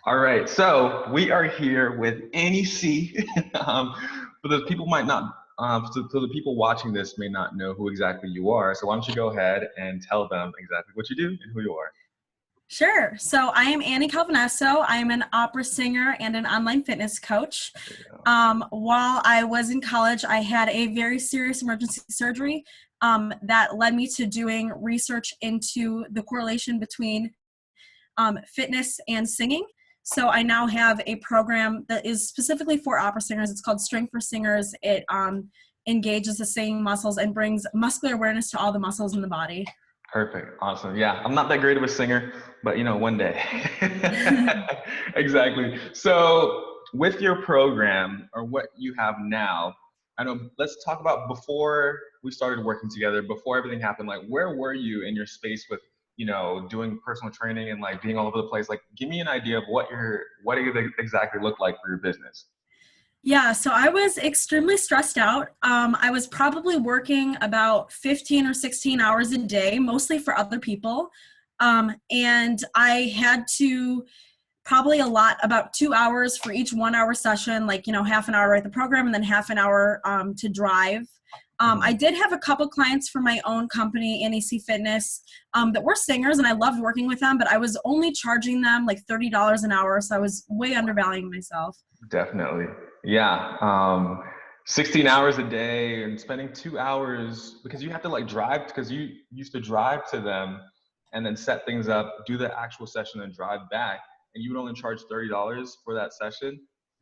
All right, so we are here with Annie C. For the people might not, so the people watching this may not know who exactly you are. So why don't you go ahead and tell them exactly what you do and who you are. Sure. So I am Annie Calvinesso. I am an opera singer and an online fitness coach. While I was in college, I had a very serious emergency surgery that led me to doing research into the correlation between fitness and singing. So I now have a program that is specifically for opera singers. It's called Strength for Singers. It engages the singing muscles and brings muscular awareness to all the muscles in the body. Perfect. Awesome. Yeah, I'm not that great of a singer, but one day. Exactly. So with your program or what you have now, I know, let's talk about before we started working together, before everything happened, like where were you in your space with, doing personal training and like being all over the place? Like, give me an idea of what it exactly looked like for your business. Yeah, so I was extremely stressed out. I was probably working about 15 or 16 hours a day, mostly for other people. And I had to probably allot about 2 hours for each 1 hour session, like, half an hour at the program and then half an hour to drive. I did have a couple clients from my own company, NEC Fitness, that were singers, and I loved working with them, but I was only charging them like $30 an hour, so I was way undervaluing myself. Definitely. Yeah. 16 hours a day and spending 2 hours because you have to like drive because you used to drive to them and then set things up, do the actual session and drive back. And you would only charge $30 for that session.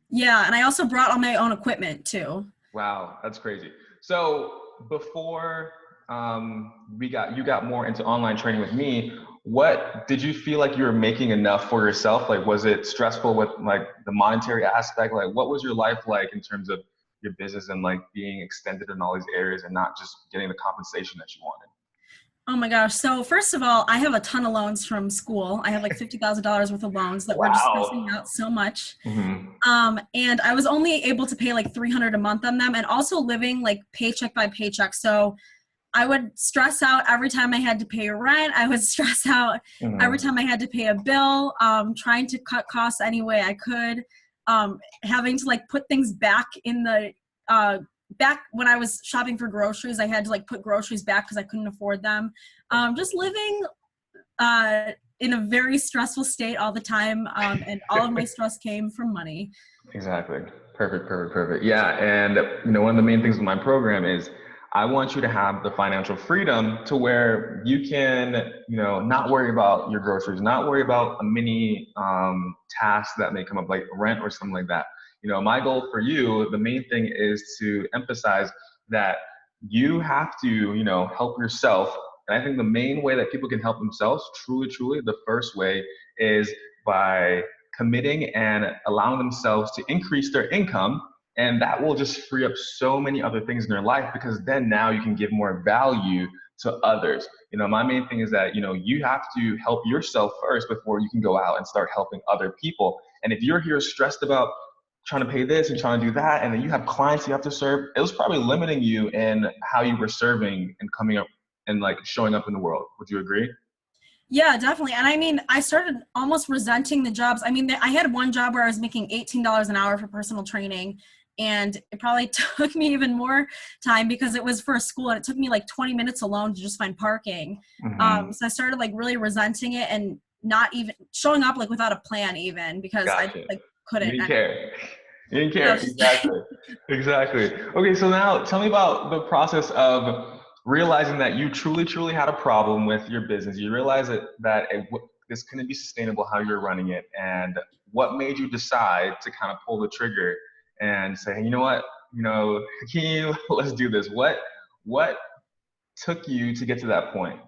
Yeah, and I also brought all my own equipment too. Wow, that's crazy. So before you got more into online training with me, what did you feel like you were making enough for yourself? Like, was it stressful with like the monetary aspect? Like, what was your life like in terms of your business and like being extended in all these areas and not just getting the compensation that you wanted? Oh my gosh. So first of all, I have a ton of loans from school. I have like $50,000 worth of loans that were just stressing Wow. out so much. Hmm. And I was only able to pay like $300 a month on them and also living like paycheck by paycheck. So I would stress out every time I had to pay rent. I would stress out every Hmm. time I had to pay a bill, trying to cut costs any way I could, having to like put things back in the, back when I was shopping for groceries, I had to like put groceries back because I couldn't afford them. Just living in a very stressful state all the time. And all of my stress came from money. Exactly. Perfect, perfect, perfect. Yeah. And, one of the main things with my program is I want you to have the financial freedom to where you can, not worry about your groceries, not worry about a mini task that may come up like rent or something like that. My goal for you, the main thing is to emphasize that you have to, help yourself. And I think the main way that people can help themselves, truly, truly, the first way is by committing and allowing themselves to increase their income. And that will just free up so many other things in their life because then now you can give more value to others. My main thing is that, you have to help yourself first before you can go out and start helping other people. And if you're here stressed about trying to pay this and trying to do that, and then you have clients you have to serve, it was probably limiting you in how you were serving and coming up and like showing up in the world. Would you agree? Yeah, definitely. And I mean, I started almost resenting the jobs. I mean, I had one job where I was making $18 an hour for personal training. And it probably took me even more time because it was for a school and it took me like 20 minutes alone to just find parking. Mm-hmm. So I started like really resenting it and not even showing up like without a plan even because I Gotcha. like You couldn't. didn't care. You didn't Yeah, care. Exactly. Exactly. Okay, so now tell me about the process of realizing that you truly, truly had a problem with your business. You realized this couldn't be sustainable how you're running it. And what made you decide to kind of pull the trigger and say, hey, you know what? Hakeem, let's do this. What took you to get to that point?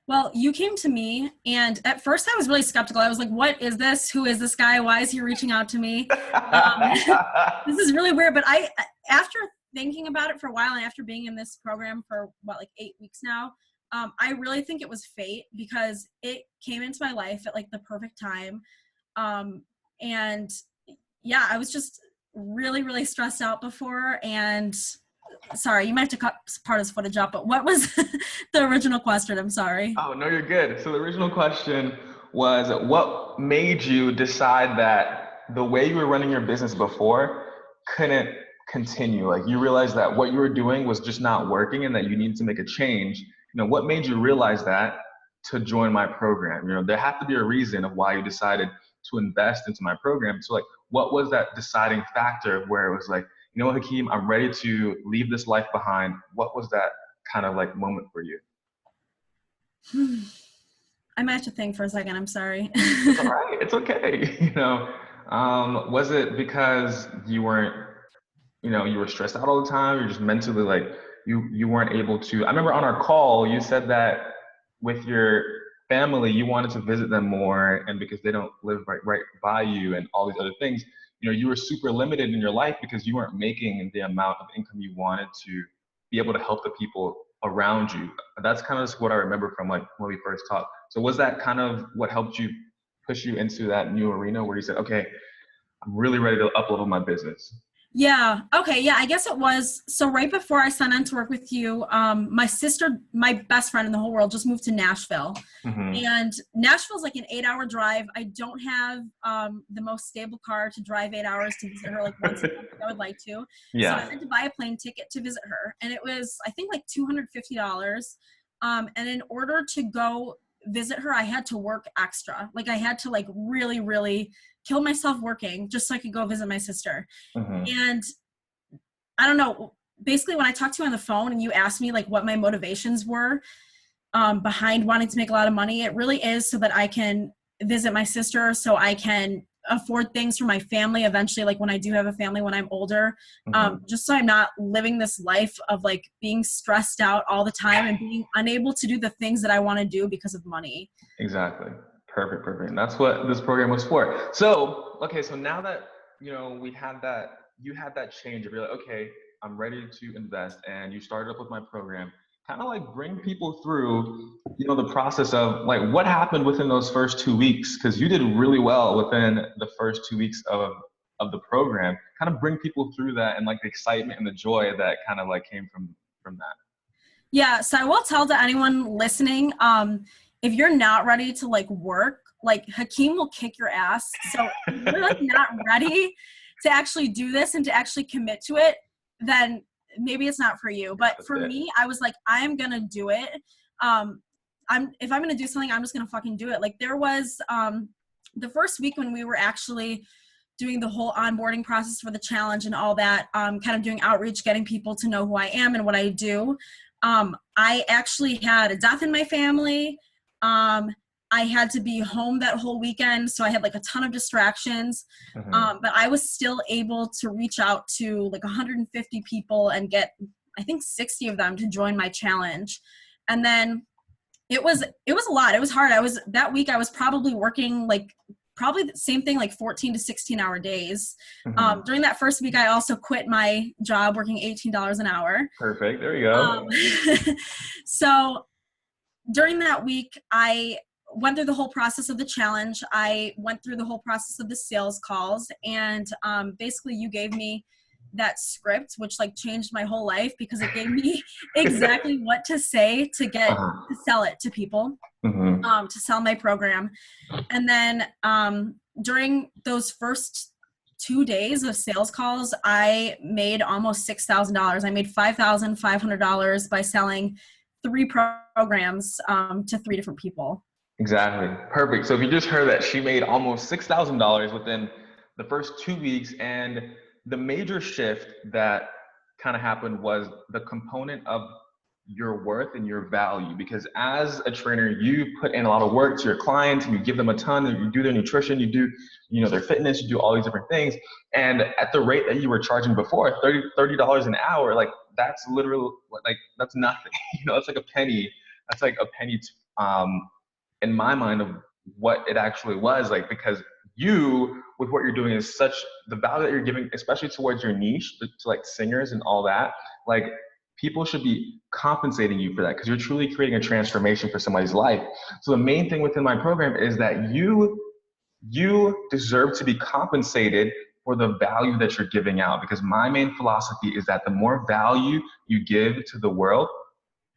well, you came to me, and at first I was really skeptical. I was like, what is this? Who is this guy? Why is he reaching out to me? This is really weird. But after thinking about it for a while and after being in this program for like 8 weeks now, I really think it was fate because it came into my life at like the perfect time. And yeah, I was just really, really stressed out before. And sorry, you might have to cut part of this footage up, but what was the original question? I'm sorry. Oh, no, you're good. So the original question was what made you decide that the way you were running your business before couldn't continue? Like you realized that what you were doing was just not working and that you needed to make a change. What made you realize that to join my program? There had to be a reason of why you decided to invest into my program. So like, what was that deciding factor where it was like, what, Hakeem, I'm ready to leave this life behind? What was that kind of like moment for you? I might have to think for a second. I'm sorry. It's all right. It's okay. Was it because you weren't, you were stressed out all the time? You're just mentally like, you weren't able to. I remember on our call, you said that with your family, you wanted to visit them more, and because they don't live right by you and all these other things, you were super limited in your life because you weren't making the amount of income you wanted to be able to help the people around you. That's kind of just what I remember from like when we first talked. So was that kind of what helped you push you into that new arena where you said, okay, I'm really ready to up-level my business? Yeah. Okay. Yeah, I guess it was. So right before I signed on to work with you, my sister, my best friend in the whole world, just moved to Nashville. Mm-hmm. And Nashville's like an 8-hour drive. I don't have the most stable car to drive 8 hours to visit her like once a month. I would like to. Yeah. So I had to buy a plane ticket to visit her. And it was, I think, like $250. And in order to go visit her, I had to work extra. Like I had to like really, really kill myself working just so I could go visit my sister. Mm-hmm. And I don't know, basically when I talked to you on the phone and you asked me like what my motivations were behind wanting to make a lot of money, it really is so that I can visit my sister, so I can afford things for my family eventually, like when I do have a family when I'm older, just so I'm not living this life of like being stressed out all the time and being unable to do the things that I want to do because of money. Exactly. Perfect. And that's what this program was for. So, okay, so now that, we had that, you had that change of you're like, okay, I'm ready to invest, and you started up with my program, kind of like bring people through, the process of like what happened within those first 2 weeks, because you did really well within the first 2 weeks of the program. Kind of bring people through that and like the excitement and the joy that kind of like came from that. Yeah, so I will tell to anyone listening, if you're not ready to like work, like Hakeem will kick your ass. So if you're like not ready to actually do this and to actually commit to it, then maybe it's not for you. But for me, I was like, I'm gonna do it. If I'm gonna do something, I'm just gonna fucking do it. Like there was the first week when we were actually doing the whole onboarding process for the challenge and all that, kind of doing outreach, getting people to know who I am and what I do. I actually had a death in my family. I had to be home that whole weekend, so I had like a ton of distractions. But I was still able to reach out to like 150 people and get, I think, 60 of them to join my challenge. And then it was a lot. It was hard. That week I was probably working like probably the same thing, like 14 to 16 hour days. During that first week, I also quit my job working $18 an hour. Perfect. There you go. So during that week, I went through the whole process of the challenge. I went through the whole process of the sales calls, and basically you gave me that script, which like changed my whole life because it gave me exactly what to say to get to sell it to people, to sell my program. And then during those first 2 days of sales calls, I made almost $6,000. I made $5,500 by selling 3 programs to 3 different people. Exactly. Perfect. So if you just heard that, she made almost $6,000 within the first 2 weeks. And the major shift that kind of happened was the component of your worth and your value. Because as a trainer, you put in a lot of work to your clients, and you give them a ton, and you do their nutrition, you do, their fitness, you do all these different things. And at the rate that you were charging before, $30 an hour, like that's literally like, that's nothing. It's like a penny. That's like a penny in my mind of what it actually was, like, because you, with what you're doing, is such the value that you're giving, especially towards your niche, to like singers and all that. Like people should be compensating you for that, because you're truly creating a transformation for somebody's life. So the main thing within my program is that you deserve to be compensated for the value that you're giving out, because my main philosophy is that the more value you give to the world,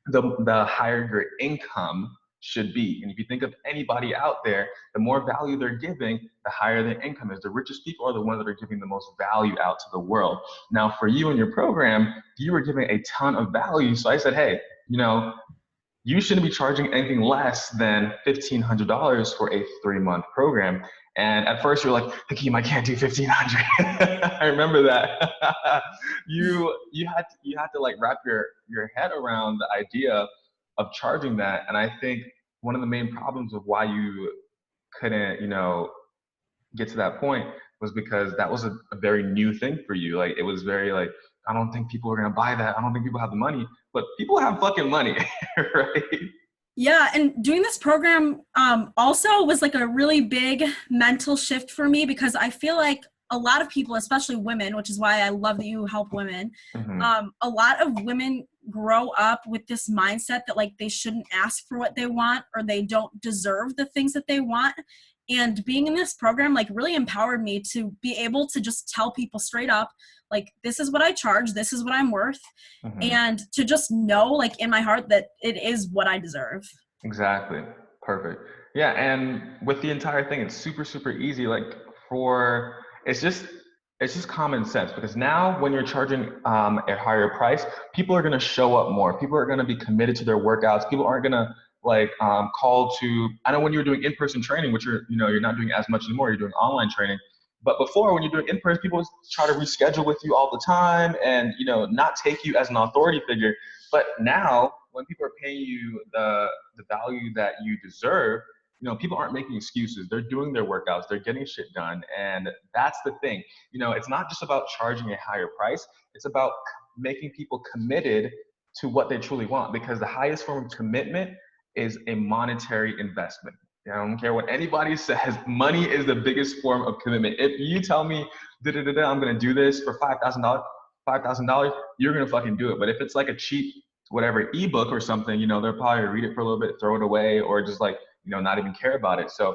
the higher your income should be. And if you think of anybody out there, the more value they're giving, the higher their income is. The richest people are the ones that are giving the most value out to the world. Now, for you and your program, you were giving a ton of value. So I said, hey, you shouldn't be charging anything less than $1,500 for a 3-month program. And at first you're like, Hakeem, I can't do 1,500. I remember that. you had to like wrap your head around the idea of charging that. And I think one of the main problems of why you couldn't, get to that point was because that was a very new thing for you. Like, it was very like, I don't think people are gonna buy that. I don't think people have the money, but people have fucking money, right? Yeah, and doing this program also was like a really big mental shift for me, because I feel like a lot of people, especially women, which is why I love that you help women, a lot of women grow up with this mindset that like they shouldn't ask for what they want, or they don't deserve the things that they want. And being in this program like really empowered me to be able to just tell people straight up, like, this is what I charge, this is what I'm worth, and to just know like in my heart that it is what I deserve. Exactly. Perfect. Yeah, and with the entire thing, it's super, super easy. Like, for it's just common sense, because now when you're charging a higher price, people are going to show up more. People are going to be committed to their workouts. People aren't going to like call to. I know when you were doing in-person training, which you're not doing as much anymore. You're doing online training. But before, when you're doing in-person, people try to reschedule with you all the time, and not take you as an authority figure. But now, when people are paying you the value that you deserve, people aren't making excuses. They're doing their workouts. They're getting shit done, and that's the thing. It's not just about charging a higher price. It's about making people committed to what they truly want, because the highest form of commitment is a monetary investment. I don't care what anybody says. Money is the biggest form of commitment. If you tell me, I'm going to do this for $5,000, you're going to fucking do it. But if it's like a cheap, whatever, ebook or something, they'll probably read it for a little bit, throw it away, or just like, not even care about it. So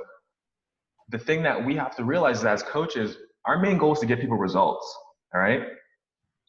the thing that we have to realize is, as coaches, our main goal is to get people results. All right.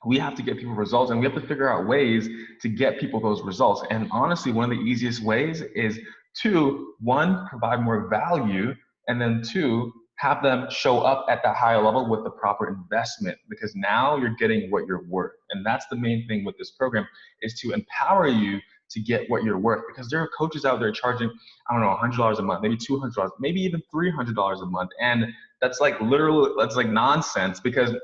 We have to get people results, and we have to figure out ways to get people those results. And honestly, one of the easiest ways is to, one, provide more value, and then two, have them show up at that higher level with the proper investment, because now you're getting what you're worth. And that's the main thing with this program, is to empower you to get what you're worth, because there are coaches out there charging, I don't know, $100 a month, maybe $200, maybe even $300 a month. And that's like that's like nonsense, because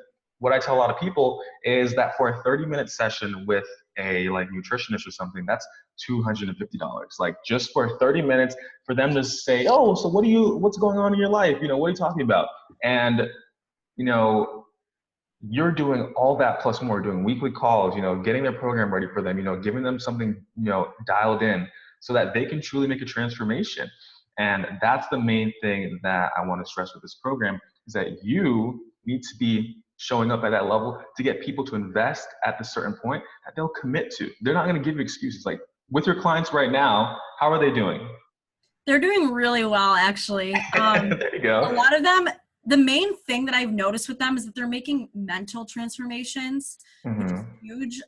what I tell a lot of people is that for a 30-minute session with a like nutritionist or something, that's $250. Like, just for 30 minutes for them to say, oh, so what's going on in your life? What are you talking about? And, you're doing all that plus more, doing weekly calls, getting their program ready for them, giving them something, dialed in, so that they can truly make a transformation. And that's the main thing that I want to stress with this program, is that you need to be showing up at that level to get people to invest at the certain point that they'll commit to. They're not going to give you excuses. Like, with your clients right now, how are they doing? They're doing really well, actually. There you go. A lot of them, the main thing that I've noticed with them is that they're making mental transformations, which is huge.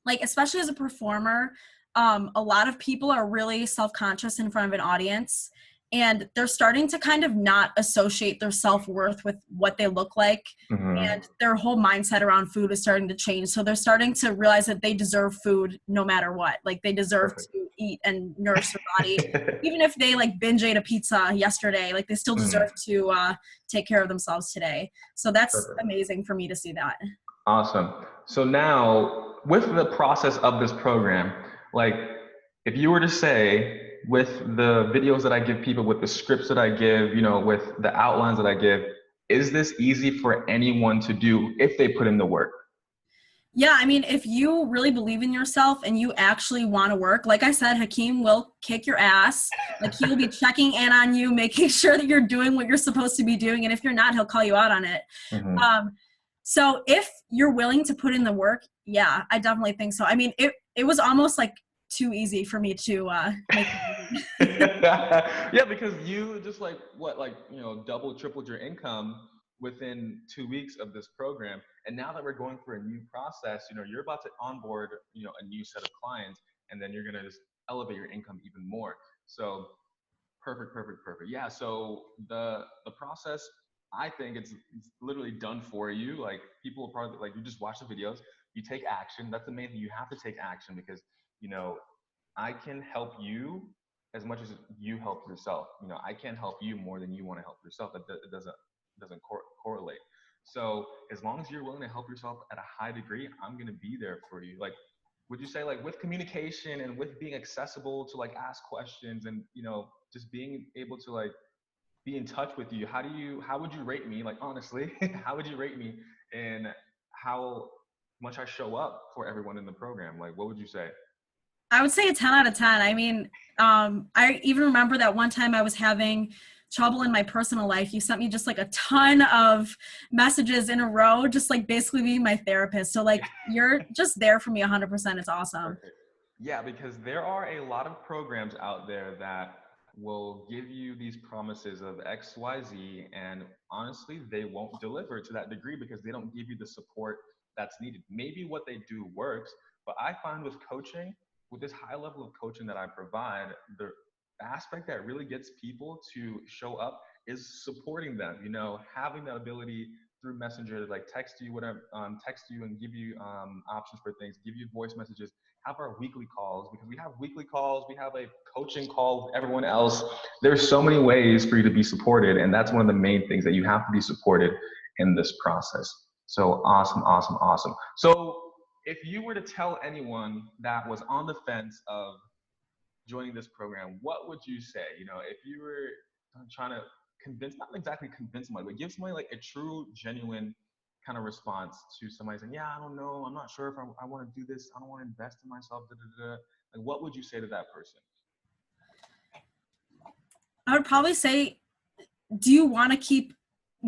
Like, especially as a performer, a lot of people are really self-conscious in front of an audience, and they're starting to kind of not associate their self-worth with what they look like. And their whole mindset around food is starting to change. So they're starting to realize that they deserve food no matter what. Like, they deserve to eat and nourish their body. Even if they like binge ate a pizza yesterday, like, they still deserve to take care of themselves today. So that's amazing for me to see that. Awesome. So now, with the process of this program, like, if you were to say, with the videos that I give people, with the scripts that I give, with the outlines that I give, is this easy for anyone to do if they put in the work? Yeah, I mean, if you really believe in yourself and you actually want to work, like I said, Hakeem will kick your ass. Like, he will be checking in on you, making sure that you're doing what you're supposed to be doing. And if you're not, he'll call you out on it. So if you're willing to put in the work, yeah, I definitely think so. I mean, it was almost like too easy for me to make Yeah, because you just double, tripled your income within 2 weeks of this program. And now that we're going through a new process, you're about to onboard, a new set of clients, and then you're going to just elevate your income even more. So perfect, perfect, perfect. Yeah. So the process, I think it's literally done for you. Like people will probably like you just watch the videos, you take action. That's the main thing. You have to take action because you know I can help you as much as you help yourself. I can't help you more than you want to help yourself. It doesn't correlate. So as long as you're willing to help yourself at a high degree, I'm gonna be there for you. Like, would you say like with communication and with being accessible to like ask questions and just being able to like be in touch with you? How would you rate me? Like honestly, how would you rate me in how much I show up for everyone in the program? Like, what would you say? I would say a 10 out of 10. I mean, I even remember that one time I was having trouble in my personal life. You sent me just like a ton of messages in a row, just like basically being my therapist. So like you're just there for me 100%. It's awesome. Perfect. Yeah, because there are a lot of programs out there that will give you these promises of X, Y, Z, and honestly, they won't deliver to that degree because they don't give you the support that's needed. Maybe what they do works, but I find with coaching, with this high level of coaching that I provide, the aspect that really gets people to show up is supporting them, having that ability through Messenger to like text you, whatever, text you and give you options for things, give you voice messages, have our weekly calls because we have weekly calls. We have a coaching call with everyone else. There's so many ways for you to be supported. And that's one of the main things that you have to be supported in this process. So awesome, awesome, awesome. So if you were to tell anyone that was on the fence of joining this program, what would you say? If you were trying to convince, not exactly convince somebody, but give somebody like a true, genuine kind of response to somebody saying, yeah, I don't know, I'm not sure if I want to do this, I don't want to invest in myself, da, da, da. Like, what would you say to that person? I would probably say, do you want to keep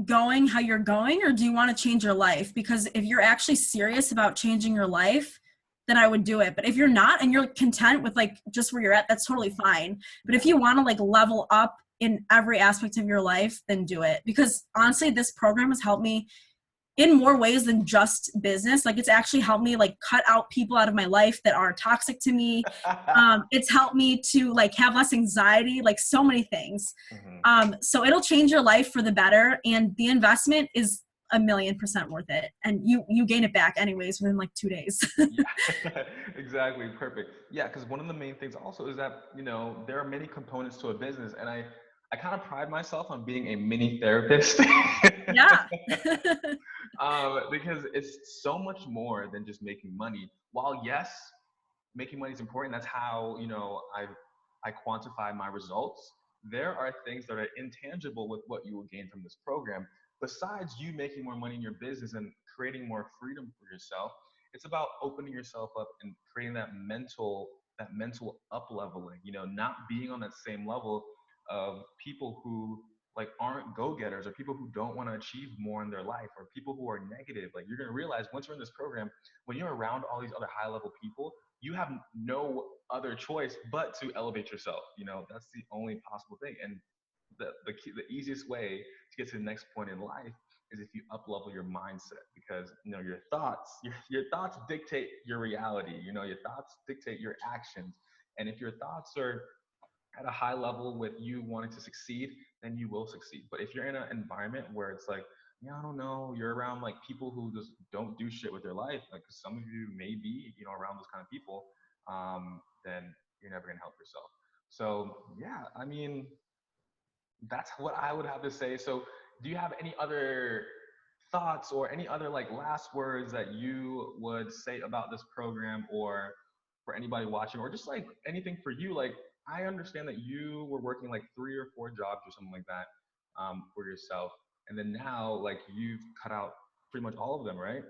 going how you're going, or do you want to change your life? Because if you're actually serious about changing your life, then I would do it. But if you're not and you're content with like just where you're at, that's totally fine. But if you want to like level up in every aspect of your life, then do it. Because honestly, this program has helped me in more ways than just business. Like it's actually helped me like cut out people out of my life that are toxic to me. It's helped me to like have less anxiety, like so many things. So it'll change your life for the better. And the investment is 1,000,000% worth it. And you gain it back anyways within like 2 days. Yeah, exactly. Perfect. Yeah, because one of the main things also is that, there are many components to a business. And I kind of pride myself on being a mini therapist. Yeah. Because it's so much more than just making money. While yes, making money is important, that's how I quantify my results. There are things that are intangible with what you will gain from this program. Besides you making more money in your business and creating more freedom for yourself, it's about opening yourself up and creating that mental up leveling. Not being on that same level of people who like aren't go-getters or people who don't want to achieve more in their life or people who are negative. Like you're going to realize once you're in this program, when you're around all these other high level people, you have no other choice but to elevate yourself. That's the only possible thing. And the easiest way to get to the next point in life is if you up level your mindset, because your thoughts your thoughts dictate your reality. Your thoughts dictate your actions. And if your thoughts are at a high level with you wanting to succeed, then you will succeed. But if you're in an environment where it's like, yeah, I don't know, you're around like people who just don't do shit with their life, like some of you may be, around those kind of people, then you're never gonna help yourself. So yeah, I mean, that's what I would have to say. So do you have any other thoughts or any other like last words that you would say about this program, or for anybody watching, or just like anything for you? Like I understand that you were working like 3 or 4 jobs or something like that, for yourself, and then now like you've cut out pretty much all of them, right?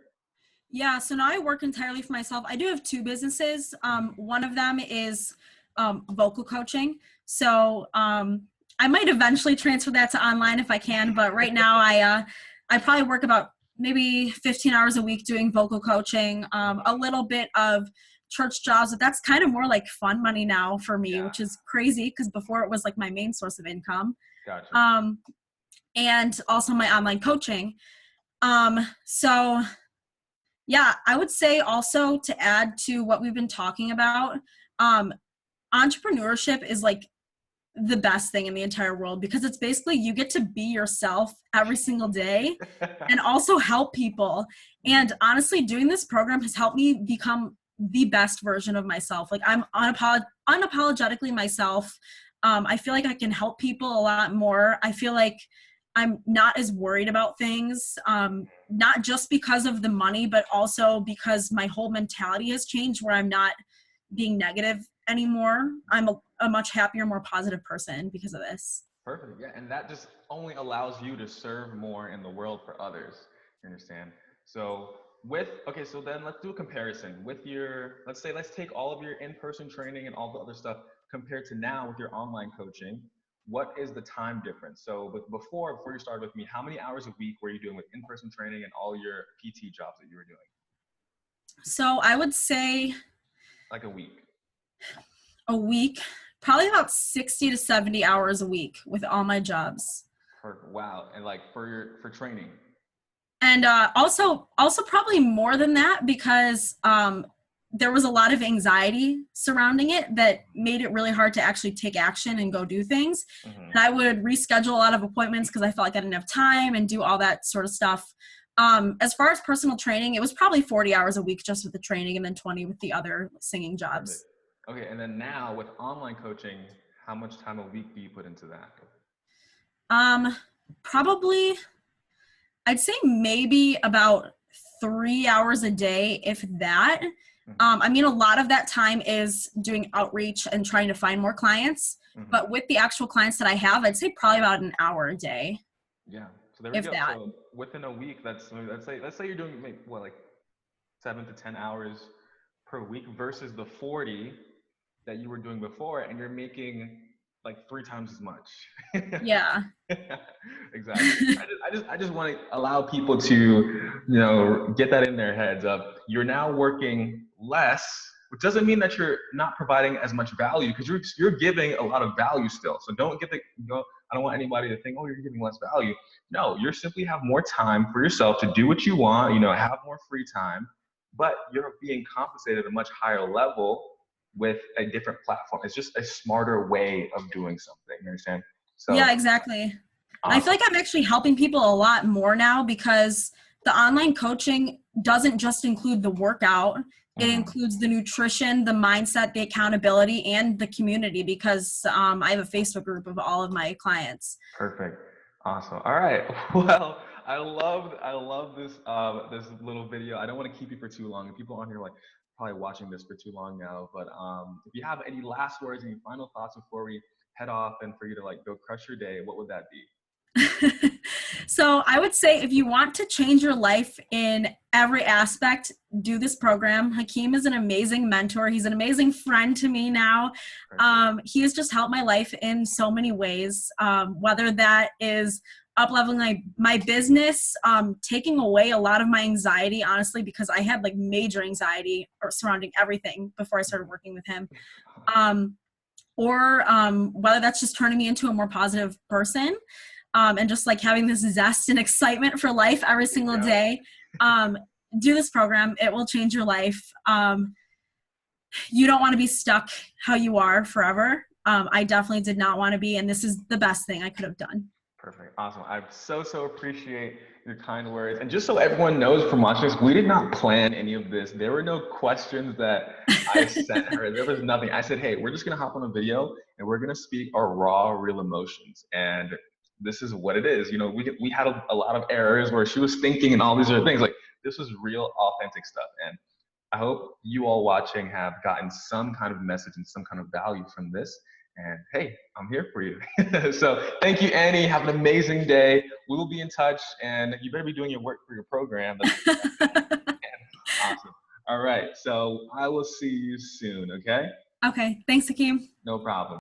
Yeah, so now I work entirely for myself. I do have 2 businesses. One of them is vocal coaching. So I might eventually transfer that to online if I can, but right now I probably work about maybe 15 hours a week doing vocal coaching, a little bit of church jobs, but that's kind of more like fun money now for me, Yeah, which is crazy because before it was like my main source of income. gotcha. Um, and also my online coaching. So yeah, I would say also to add to what we've been talking about, um, entrepreneurship is like the best thing in the entire world, because it's basically you get to be yourself every single day and also help people. And honestly, doing this program has helped me become the best version of myself. Like I'm unapologetically myself. I feel like I can help people a lot more. I feel like I'm not as worried about things, not just because of the money, but also because my whole mentality has changed where I'm not being negative anymore. I'm a much happier, more positive person because of this. Perfect. Yeah. And that just only allows you to serve more in the world for others. You understand? So okay, so then let's do a comparison with let's take all of your in-person training and all the other stuff compared to now with your online coaching. What is the time difference? So before you started with me, how many hours a week were you doing with in-person training and all your PT jobs that you were doing? So I would say Like a week. A week, probably about 60 to 70 hours a week with all my jobs. Perfect. Wow. And like for training. And also probably more than that, because there was a lot of anxiety surrounding it that made it really hard to actually take action and go do things. Mm-hmm. And I would reschedule a lot of appointments because I felt like I didn't have time and do all that sort of stuff. As far as personal training, it was probably 40 hours a week just with the training and then 20 with the other singing jobs. Perfect. Okay, and then now with online coaching, how much time a week do you put into that? Probably, I'd say maybe about 3 hours a day, if that. Mm-hmm. I mean, a lot of that time is doing outreach and trying to find more clients. Mm-hmm. But with the actual clients that I have, I'd say probably about an hour a day. Yeah. So there we go. That. So within a week, let's say you're doing like 7 to 10 hours per week versus the 40 that you were doing before, and you're making like 3 times as much. Yeah. Exactly. I just want to allow people to, get that in their heads of you're now working less, which doesn't mean that you're not providing as much value, because you're giving a lot of value still. So don't I don't want anybody to think, oh, you're giving less value. No, you're simply have more time for yourself to do what you want, have more free time, but you're being compensated at a much higher level with a different platform. It's just a smarter way of doing something. You understand? So yeah, exactly. awesome. I feel like I'm actually helping people a lot more now because the online coaching doesn't just include the workout. It includes the nutrition, the mindset, the accountability, and the community, because I have a Facebook group of all of my clients. Perfect. Awesome. All right. Well, I love this little video. I don't want to keep you for too long. People on here like probably watching this for too long now. But if you have any last words, any final thoughts before we head off and for you to like go crush your day, what would that be? So I would say if you want to change your life in every aspect, do this program. Hakeem is an amazing mentor. He's an amazing friend to me now. He has just helped my life in so many ways, whether that is up-leveling my business, taking away a lot of my anxiety, honestly, because I had like major anxiety surrounding everything before I started working with him. Or whether that's just turning me into a more positive person. And just like having this zest and excitement for life every single day. Do this program. It will change your life. You don't want to be stuck how you are forever. I definitely did not want to be, and this is the best thing I could have done. Perfect. Awesome. I so appreciate your kind words. And just so everyone knows from watching this, we did not plan any of this. There were no questions that I sent her. There was nothing. I said, hey, we're just going to hop on a video and we're going to speak our raw, real emotions. And this is what it is. We had a lot of errors where she was thinking and all these other things. Like, this was real, authentic stuff. And I hope you all watching have gotten some kind of message and some kind of value from this. And hey, I'm here for you. So thank you, Annie. Have an amazing day. We will be in touch, and you better be doing your work for your program. Awesome. All right. So I will see you soon. Okay. Okay. Thanks, Hakeem. No problem.